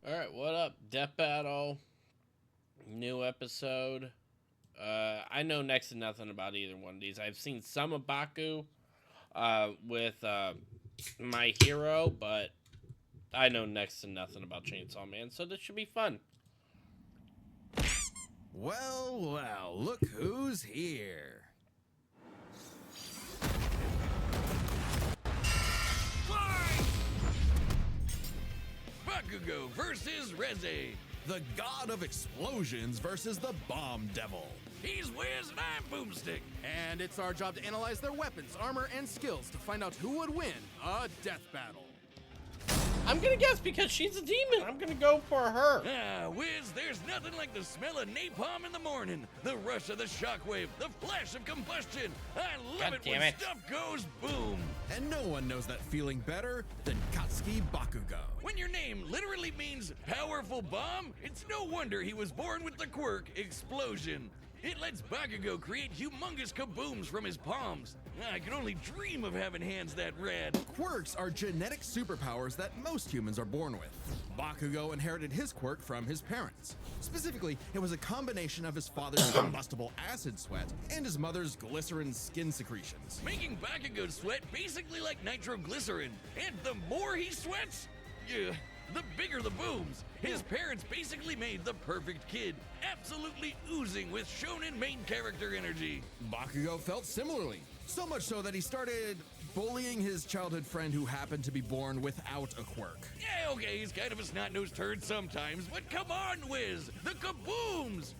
Alright, what up? Death Battle. New episode. I know next to nothing about either one of these. I've seen some of Baku with My Hero, but I know next to nothing about Chainsaw Man, so this should be fun. Well, look who's here. Bakugo versus Reze. The god of explosions versus the bomb devil. He's Wiz and I'm Boomstick. And it's our job to analyze their weapons, armor, and skills to find out who would win a death battle. I'm gonna guess because she's a demon. I'm gonna go for her. Ah, Wiz, there's nothing like the smell of napalm in the morning, the rush of the shockwave, the flash of combustion. I love God it damn when it. stuff goes boom. And no one knows that feeling better than Katsuki Bakugo. When your name literally means powerful bomb, it's no wonder he was born with the quirk Explosion. It lets Bakugo create humongous kabooms from his palms. I could only dream of having hands that rad. Quirks are genetic superpowers that most humans are born with. Bakugo inherited his quirk from his parents. Specifically, it was a combination of his father's combustible acid sweat and his mother's glycerin skin secretions. Making Bakugo sweat basically like nitroglycerin. And the more he sweats, the bigger the booms. His parents basically made the perfect kid, absolutely oozing with shonen main character energy. Bakugo felt similarly, so much so that he started bullying his childhood friend who happened to be born without a quirk. Yeah, okay, he's kind of a snot-nosed turd sometimes, but come on, Wiz! The kabooms!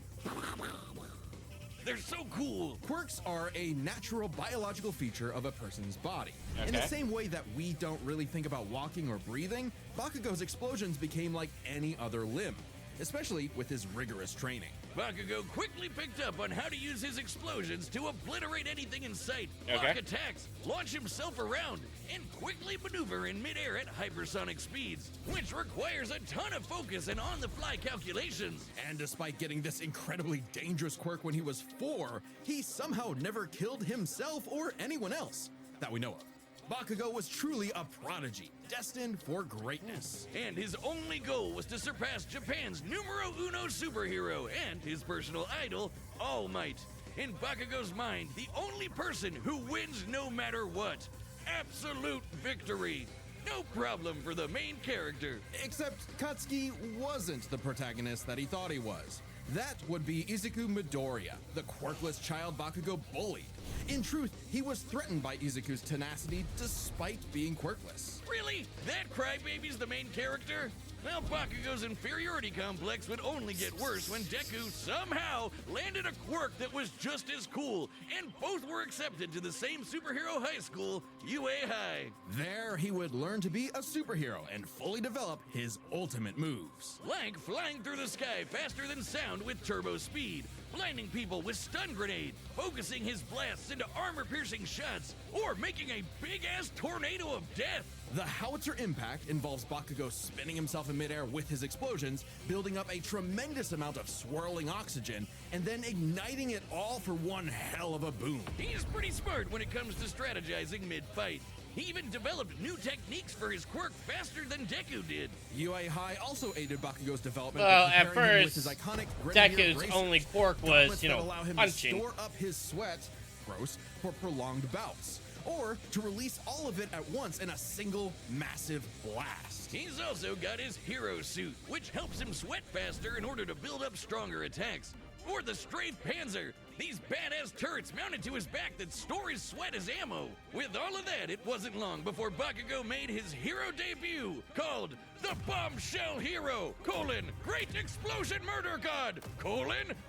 They're so cool! Quirks are a natural biological feature of a person's body. In the Okay. same way that we don't really think about walking or breathing, Bakugo's explosions became like any other limb, especially with his rigorous training. Bakugo quickly picked up on how to use his explosions to obliterate anything in sight, Okay. block attacks, launch himself around, and quickly maneuver in midair at hypersonic speeds, which requires a ton of focus and on-the-fly calculations. And despite getting this incredibly dangerous quirk when he was 4, he somehow never killed himself or anyone else that we know of. Bakugo was truly a prodigy, destined for greatness. And his only goal was to surpass Japan's numero uno superhero and his personal idol, All Might. In Bakugo's mind, the only person who wins no matter what. Absolute victory. No problem for the main character. Except Katsuki wasn't the protagonist that he thought he was. That would be Izuku Midoriya, the quirkless child Bakugo bullied. In truth, he was threatened by Izuku's tenacity despite being quirkless. Really? That crybaby's the main character? Well, Bakugo's inferiority complex would only get worse when Deku somehow landed a quirk that was just as cool, and both were accepted to the same superhero high school, UA High. There, he would learn to be a superhero and fully develop his ultimate moves. Like flying through the sky faster than sound with turbo speed, blinding people with stun grenade, focusing his blasts into armor-piercing shots, or making a big-ass tornado of death. The howitzer impact involves Bakugo spinning himself in midair with his explosions, building up a tremendous amount of swirling oxygen, and then igniting it all for one hell of a boom. He's pretty smart when it comes to strategizing mid-fight. He even developed new techniques for his quirk faster than Deku did. UA High also aided Bakugo's development Well, by at preparing him with first, his iconic Grenadier Deku's bracers, only quirk was, gauntlets you that know, allow him punching. to store up his sweat, gross, for prolonged bouts, or to release all of it at once in a single massive blast. He's also got his hero suit, which helps him sweat faster in order to build up stronger attacks. Or the Strafe Panzer, these badass turrets mounted to his back that store his sweat as ammo. With all of that, it wasn't long before Bakugo made his hero debut, called the Bombshell Hero, Great Explosion Murder God,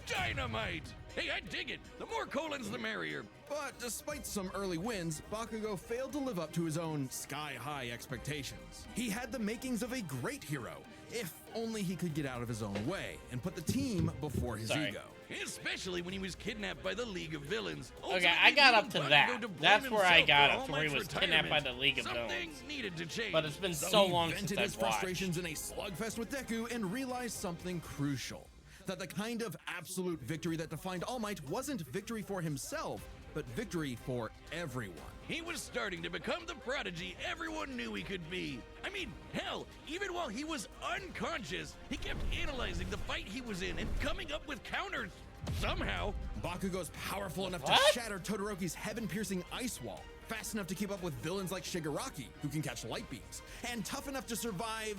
Dynamite. Hey, I dig it. The more colons, the merrier. But despite some early wins, Bakugo failed to live up to his own sky-high expectations. He had the makings of a great hero, if only he could get out of his own way and put the team before his Sorry. ego. Especially when he was kidnapped by the League of Villains. Okay, I got up to that. That's where I got up to where he was kidnapped by the League of Something Villains. needed to change. But it's been So so he long since vented his I've watched. frustrations in a slugfest with Deku and realized something crucial. That the kind of absolute victory that defined All Might wasn't victory for himself, but victory for everyone. He was starting to become the prodigy everyone knew he could be. I mean, hell, even while he was unconscious, he kept analyzing the fight he was in and coming up with counters. Somehow. Bakugo's powerful enough What? to shatter Todoroki's heaven-piercing ice wall, fast enough to keep up with villains like Shigaraki, who can catch light beams, and tough enough to survive,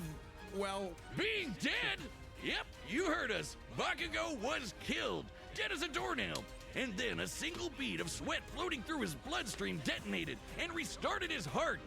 well, Being dead? Yep, you heard us. Bakugo was killed, dead as a doornail. And then a single bead of sweat floating through his bloodstream detonated and restarted his heart.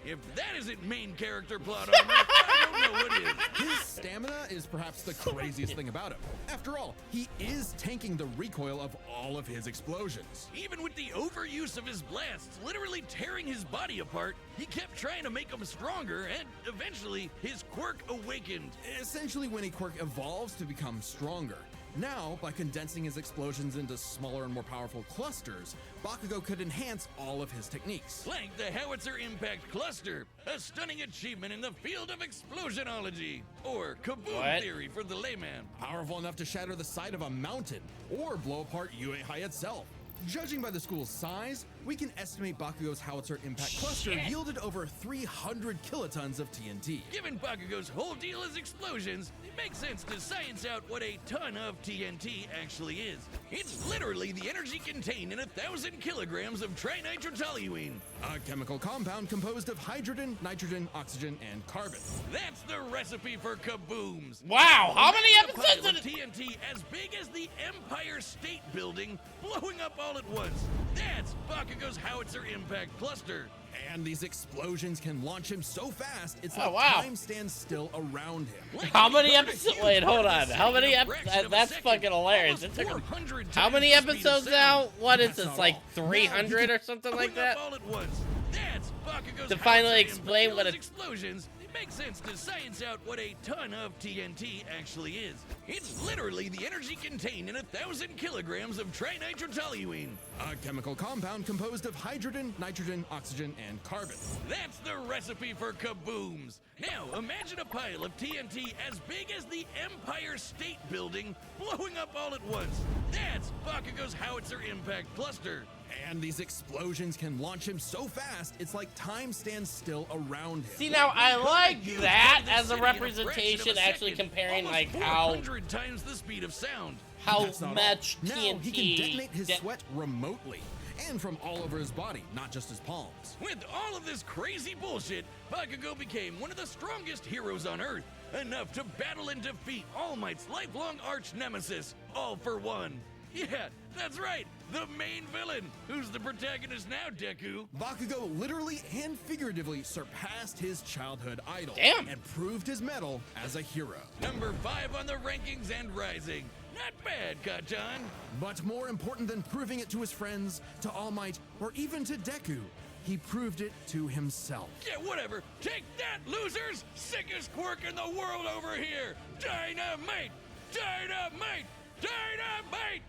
If that isn't main character plot armor, I don't know what is. his stamina is perhaps the craziest thing about him. After all, he is tanking the recoil of all of his explosions. Even with the overuse of his blasts literally tearing his body apart, he kept trying to make him stronger, and eventually his quirk awakened. Essentially, when a quirk evolves to become stronger. Now, by condensing his explosions into smaller and more powerful clusters, Bakugo could enhance all of his techniques. Like the Howitzer Impact Cluster, a stunning achievement in the field of explosionology, or kaboom What? theory for the layman. Powerful enough to shatter the side of a mountain, or blow apart Uehai itself. Judging by the school's size, we can estimate Bakugo's Howitzer Impact Cluster Shit. yielded over 300 kilotons of TNT. Given Bakugo's whole deal is explosions, it makes sense to science out what a ton of TNT actually is. It's literally the energy contained in 1,000 kilograms of trinitrotoluene. A chemical compound composed of hydrogen, nitrogen, oxygen, and carbon. That's the recipe for kabooms. Wow, how many Imagine a episodes pile did of it? TNT as big as the Empire State Building blowing up all at once. That's Bakugo's Howitzer Impact Cluster. And these explosions can launch him so fast, it's Oh, like wow. time stands still around him. Like How he many burned a episodes? huge Wait, hold part of on. the How city many in a episodes? fraction of a That's second. fucking hilarious. It Almost took him. 400 How times many the speed of episodes sound. now? What is That's this, not like all. 300 or something like Blowing up that? all at once. That's Bakugo's To finally Howitzer explain Impact what a- explosions. It makes sense to science out what a ton of TNT actually is. It's literally the energy contained in 1,000 kilograms of trinitrotoluene. A chemical compound composed of hydrogen, nitrogen, oxygen, and carbon. That's the recipe for kabooms. Now, imagine a pile of TNT as big as the Empire State Building blowing up all at once. That's Bakugo's Howitzer Impact Cluster. And these explosions can launch him so fast, it's like time stands still around him. See, now I like You that covered the as a city in fraction representation, of a actually second, comparing almost like how 400 times the speed of sound. That's not all. much Now TNT. he can detonate his de- sweat remotely, and from all over his body, not just his palms. With all of this crazy bullshit, Bakugo became one of the strongest heroes on Earth, enough to battle and defeat All Might's lifelong arch nemesis, All for One. Yeah, that's right, the main villain, who's the protagonist now, Deku. Bakugo literally and figuratively surpassed his childhood idol Damn. and proved his mettle as a hero. Number 5 on the rankings and rising. Not bad, Kachan. But more important than proving it to his friends, to All Might, or even to Deku, he proved it to himself. Yeah, whatever. Take that, losers! Sickest quirk in the world over here! Dynamite! Dynamite! Dynamite!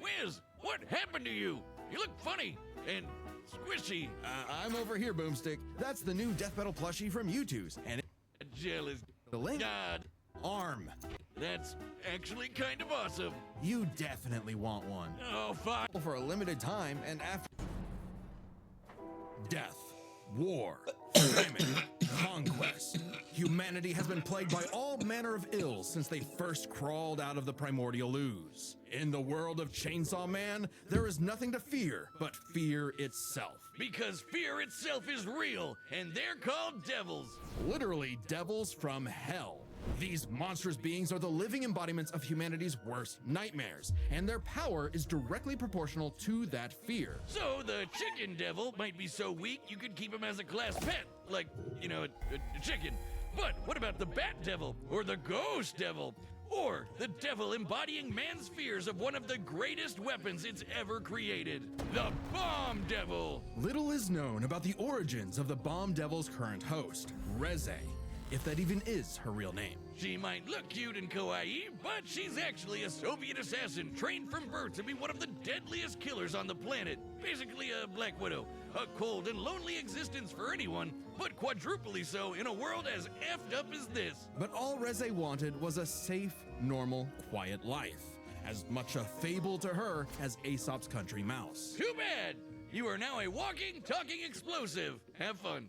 Wiz, what happened to you? You look funny and squishy. I'm over here, Boomstick. That's the new Death Metal plushie from U2's, and Jealous. the link, God, arm. that's actually kind of awesome. You definitely want one. Oh, fine. For a limited time, and after death, war, famine, conquest. Humanity has been plagued by all manner of ills since they first crawled out of the primordial ooze. In the world of Chainsaw Man, there is nothing to fear but fear itself. Because fear itself is real, and they're called devils. Literally devils from hell. These monstrous beings are the living embodiments of humanity's worst nightmares, and their power is directly proportional to that fear. So the chicken devil might be so weak you could keep him as a class pet, like, you know, a chicken. But what about the bat devil, or the ghost devil, or the devil embodying man's fears of one of the greatest weapons it's ever created, the bomb devil? Little is known about the origins of the Bomb Devil's current host, Reze, if that even is her real name. She might look cute and kawaii, but she's actually a Soviet assassin trained from birth to be one of the deadliest killers on the planet. Basically a Black Widow. A cold and lonely existence for anyone, but quadruply so in a world as effed up as this. But all Reze wanted was a safe, normal, quiet life. as much a fable to her as Aesop's country mouse. Too bad! You are now a walking, talking explosive. Have fun.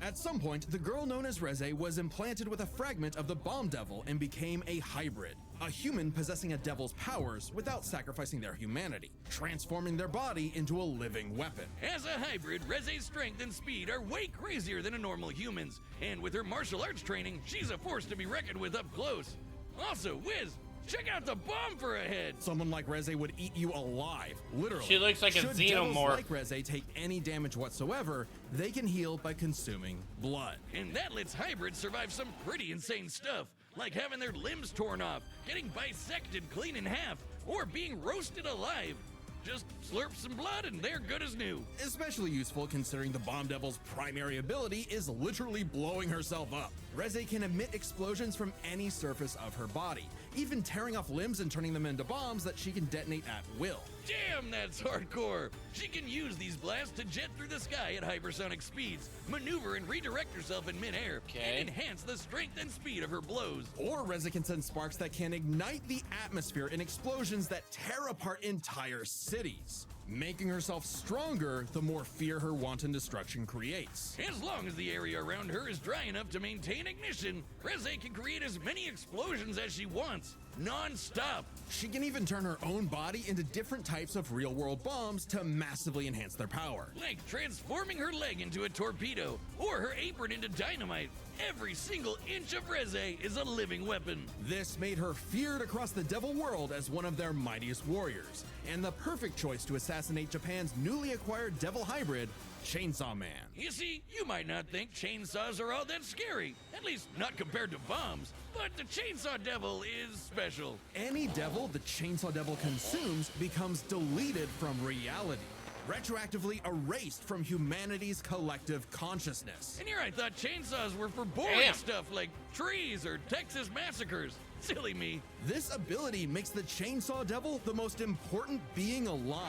At some point, the girl known as Reze was implanted with a fragment of the bomb devil and became a hybrid, a human possessing a devil's powers without sacrificing their humanity, transforming their body into a living weapon. As a hybrid, Reze's strength and speed are way crazier than a normal human's, and with her martial arts training, she's a force to be reckoned with up close. Also, Wiz, check out the bomb for a head! Someone like Reze would eat you alive, literally. She looks like a Should devils xenomorph. like Reze take any damage whatsoever, they can heal by consuming blood. And that lets hybrids survive some pretty insane stuff, like having their limbs torn off, getting bisected clean in half, or being roasted alive. Just slurp some blood and they're good as new. Especially useful considering the bomb devil's primary ability is literally blowing herself up. Reze can emit explosions from any surface of her body, even tearing off limbs and turning them into bombs that she can detonate at will. Damn, that's hardcore! She can use these blasts to jet through the sky at hypersonic speeds, maneuver and redirect herself in midair, and enhance the strength and speed of her blows. Or Reze can send sparks that can ignite the atmosphere in explosions that tear apart entire cities. Making herself stronger, the more fear her wanton destruction creates. As long as the area around her is dry enough to maintain ignition, Reze can create as many explosions as she wants, non-stop. She can even turn her own body into different types of real-world bombs to massively enhance their power. Like transforming her leg into a torpedo, or her apron into dynamite. Every single inch of Reze is a living weapon. This made her feared across the devil world as one of their mightiest warriors, and the perfect choice to assassinate Japan's newly acquired devil hybrid, Chainsaw Man. You see, you might not think chainsaws are all that scary, at least not compared to bombs, but the Chainsaw Devil is special. Any devil the Chainsaw Devil consumes becomes deleted from reality, retroactively erased from humanity's collective consciousess. And here I thought chainsaws were for boring stuff like trees or Texas massacres. Silly me. This ability makes the Chainsaw Devil the most important being alive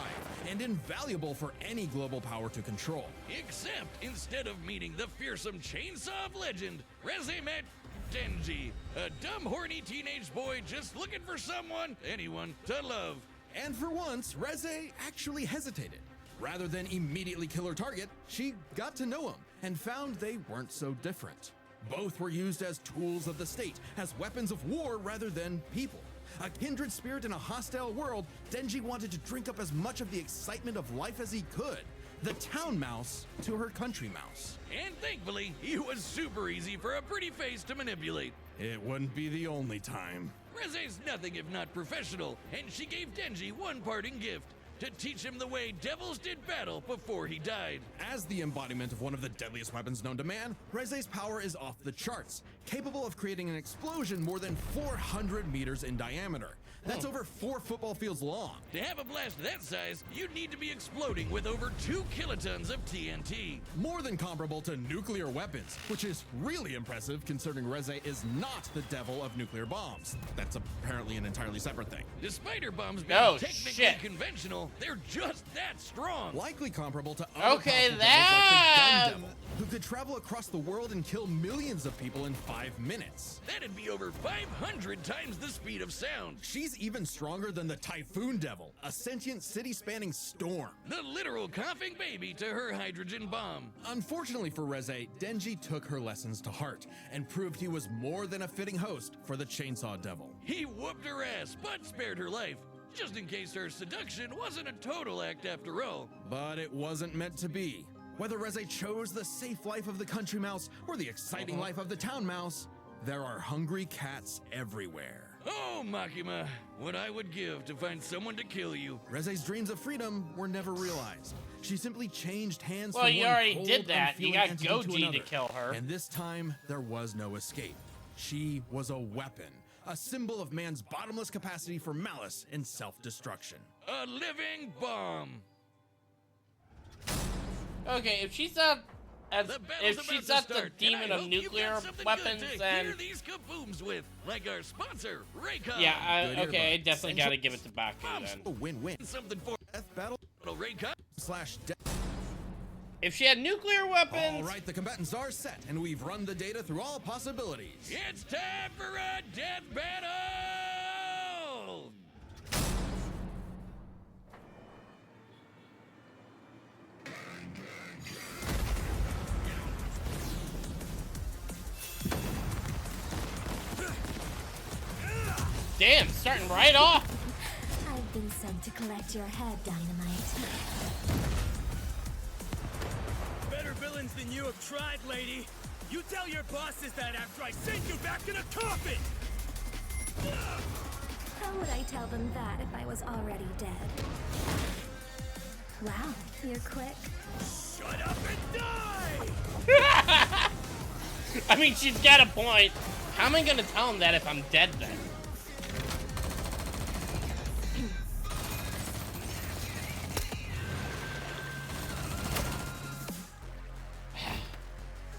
and invaluable for any global power to control. Except instead of meeting the fearsome chainsaw of legend, Reze met Denji, a dumb, horny teenage boy just looking for someone, anyone, to love. And for once, Reze actually hesitated. Rather than immediately kill her target, she got to know him and found they weren't so different. Both were used as tools of the state, as weapons of war rather than people. A kindred spirit in a hostile world, Denji wanted to drink up as much of the excitement of life as he could. The town mouse to her country mouse. And thankfully, he was super easy for a pretty face to manipulate. It wouldn't be the only time. Reze's nothing if not professional, and she gave Denji one parting gift. To teach him the way devils did battle before he died. As the embodiment of one of the deadliest weapons known to man, Reze's power is off the charts, capable of creating an explosion more than 400 meters in diameter. That's over 4 football fields long. To have a blast that size, you'd need to be exploding with over 2 kilotons of TNT. More than comparable to nuclear weapons, which is really impressive considering Reze is not the devil of nuclear bombs. That's apparently an entirely separate thing. Despite her bombs being technically conventional, they're just that strong. Likely comparable to other powerful devils like the Gun Devil, who could travel across the world and kill millions of people in 5 minutes. That'd be over 500 times the speed of sound. She's even stronger than the Typhoon Devil, a sentient city-spanning storm. The literal coughing baby to her hydrogen bomb. Unfortunately for Reze, Denji took her lessons to heart and proved he was more than a fitting host for the Chainsaw Devil. He whooped her ass, but spared her life, just in case her seduction wasn't a total act after all. But it wasn't meant to be. Whether Reze chose the safe life of the country mouse or the exciting life of the town mouse, there are hungry cats everywhere. Oh, Makima, what I would give to find someone to kill you. Reze's dreams of freedom were never realized. She simply changed hands well, from you one already cold, did that. You unfeeling got entity Goji another. to kill her. And this time, there was no escape. She was a weapon, a symbol of man's bottomless capacity for malice and self-destruction. A living bomb. Okay, if she's not the demon of nuclear weapons, then hear these kabooms with, like our sponsor, Raycon. yeah, okay, I definitely gotta give it to Bakugo then. A win-win. Something for Death battle Raycon. / If she had nuclear weapons, All right, the combatants are set, and we've run the data through all possibilities. It's time for a death battle. Damn, starting right off. I've been sent to collect your head, Dynamite. Better villains than you have tried, lady. You tell your bosses that after I send you back in a coffin! How would I tell them that if I was already dead? Wow, you're quick. Shut up and die! I mean, she's got a point. How am I gonna tell him that if I'm dead then?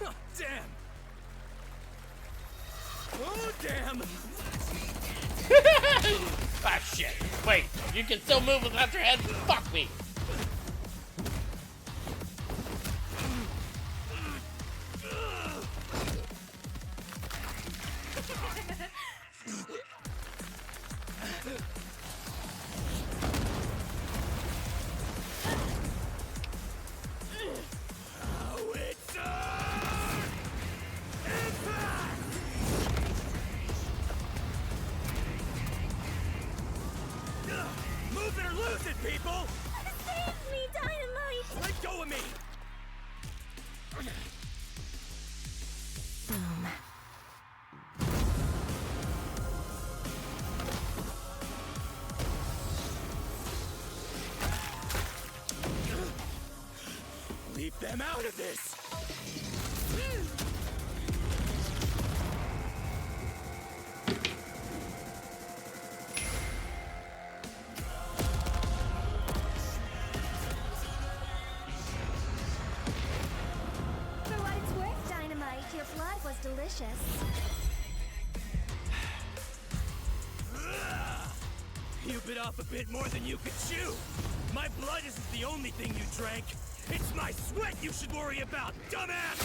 Oh, damn! Oh, damn! Ah, shit. Wait, you can still move without your head? Fuck me. Move it or lose it, people! Save me, Dynamite! Let go of me! Boom. Leave them out of this! For what it's worth, Dynamite, your blood was delicious. You bit off a bit more than you could chew! My blood isn't the only thing you drank! It's my sweat you should worry about, dumbass!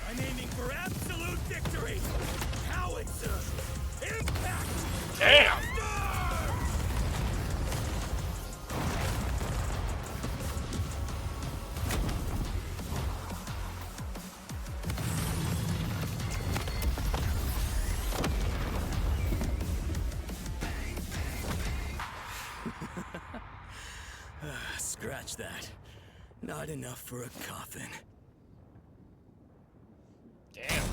I'm aiming for absolute victory! Howitzer! Impact! Damn! Stars! Scratch that. Not enough for a coffin. Damn.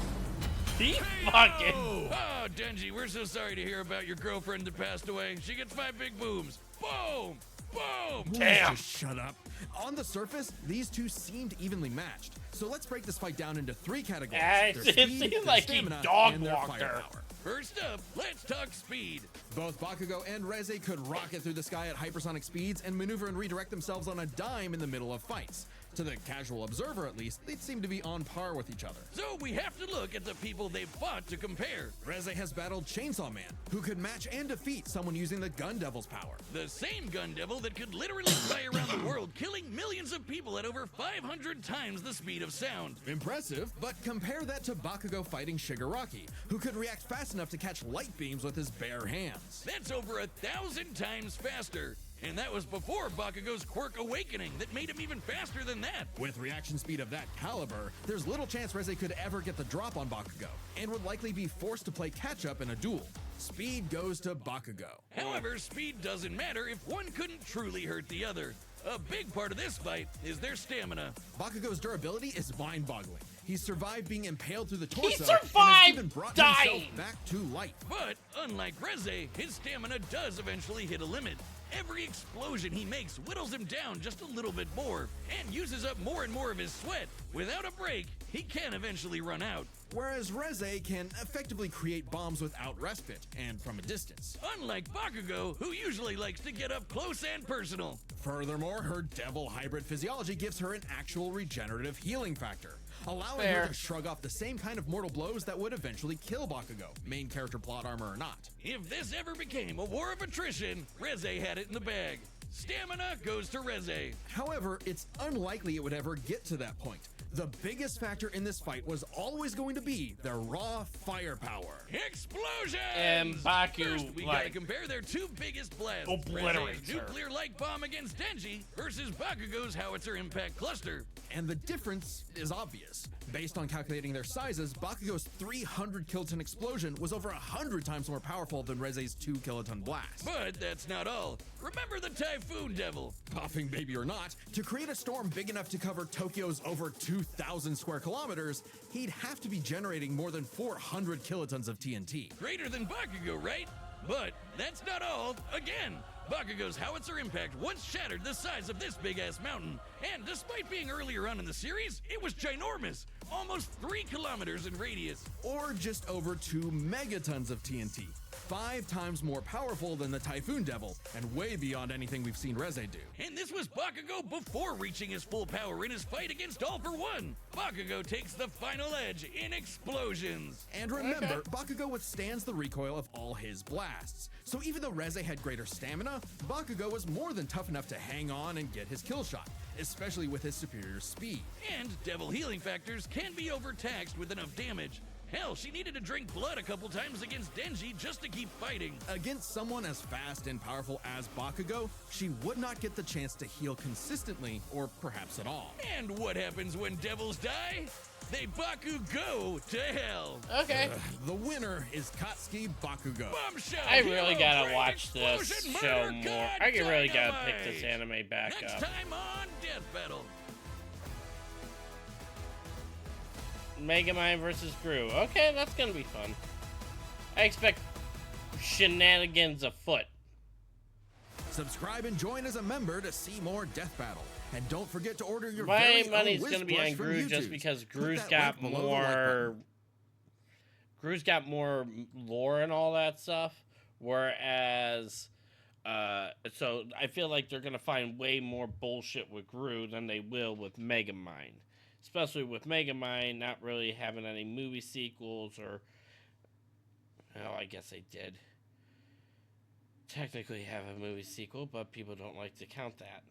He fucking. Oh, Denji, we're so sorry to hear about your girlfriend that passed away. She gets 5 big booms. Boom! Boom! Damn. Just shut up. On the surface, these two seemed evenly matched. So let's break this fight down into 3 categories. It Their seemed speed, their like he stamina, dog and their walked her. firepower. First up, let's talk speed. Both Bakugo and Reze could rocket through the sky at hypersonic speeds and maneuver and redirect themselves on a dime in the middle of fights. To the casual observer, at least, they seem to be on par with each other. So we have to look at the people they've fought to compare. Reze has battled Chainsaw Man, who could match and defeat someone using the Gun Devil's power. The same gun devil that could literally fly around the world, killing millions of people at over 500 times the speed of sound. Impressive, but compare that to Bakugo fighting Shigaraki, who could react fast enough to catch light beams with his bare hands. That's over 1,000 times faster. And that was before Bakugo's quirk awakening that made him even faster than that. With reaction speed of that caliber, there's little chance Reze could ever get the drop on Bakugo, and would likely be forced to play catch-up in a duel. Speed goes to Bakugo. However, speed doesn't matter if one couldn't truly hurt the other. A big part of this fight is their stamina. Bakugo's durability is mind-boggling. He's survived being impaled through the torso and survived has even brought dying. himself back to life. But, unlike Reze, his stamina does eventually hit a limit. Every explosion he makes whittles him down just a little bit more, and uses up more and more of his sweat. Without a break, he can eventually run out. Whereas Reze can effectively create bombs without respite, and from a distance. Unlike Bakugo, who usually likes to get up close and personal. Furthermore, her devil hybrid physiology gives her an actual regenerative healing factor, allowing Fair. her to shrug off the same kind of mortal blows that would eventually kill Bakugo, main character plot armor or not. If this ever became a war of attrition, Reze had it in the bag. Stamina goes to Reze. However, it's unlikely it would ever get to that point. The biggest factor in this fight was always going to be their raw firepower. Explosions! And Baku, First, we like, gotta compare their two biggest blasts. obliterates Reze's her. nuclear light bomb against Denji versus Bakugo's howitzer impact cluster. And the difference is obvious. Based on calculating their sizes, Bakugo's 300 kiloton explosion was over 100 times more powerful than Reze's 2 kiloton blast. But that's not all. Remember the Typhoon Devil. Coughing baby or not, to create a storm big enough to cover Tokyo's over 2,000 square kilometers, he'd have to be generating more than 400 kilotons of TNT. Greater than Bakugo, right? But that's not all. Again, Bakugo's howitzer impact once shattered the size of this big-ass mountain. And despite being earlier on in the series, it was ginormous. Almost 3 kilometers in radius. Or just over 2 megatons of TNT. 5 times more powerful than the Typhoon Devil, and way beyond anything we've seen Reze do. And this was Bakugo before reaching his full power in his fight against All for One. Bakugo takes the final edge in explosions. And remember, Bakugo withstands the recoil of all his blasts. So even though Reze had greater stamina, Bakugo was more than tough enough to hang on and get his kill shot, especially with his superior speed. And Devil healing factors can be overtaxed with enough damage. Hell, she needed to drink blood a couple times against Denji just to keep fighting. Against someone as fast and powerful as Bakugo, she would not get the chance to heal consistently, or perhaps at all. And what happens when devils die? They Bakugo to hell. Okay. The winner is Katsuki Bakugo. Bombshell. I really hero, gotta brain watch this explosion, show murder, more. God, I really gotta pick dynamite. this anime back Next up. time on Death Battle. Megamind versus Gru. Okay, that's gonna be fun. I expect shenanigans afoot. Subscribe and join as a member to see more Death Battle. And don't forget to order your My very money's own gonna be Whiz on Brush from Gru just YouTube. because Click Gru's that got link below the like button. more. Gru's got more lore and all that stuff, whereas, so I feel like they're gonna find way more bullshit with Gru than they will with Megamind. Especially with Megamind not really having any movie sequels or, well, I guess they did technically have a movie sequel, but people don't like to count that.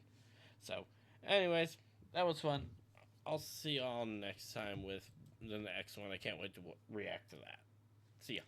So, anyways, that was fun. I'll see y'all next time with the next one. I can't wait to react to that. See ya.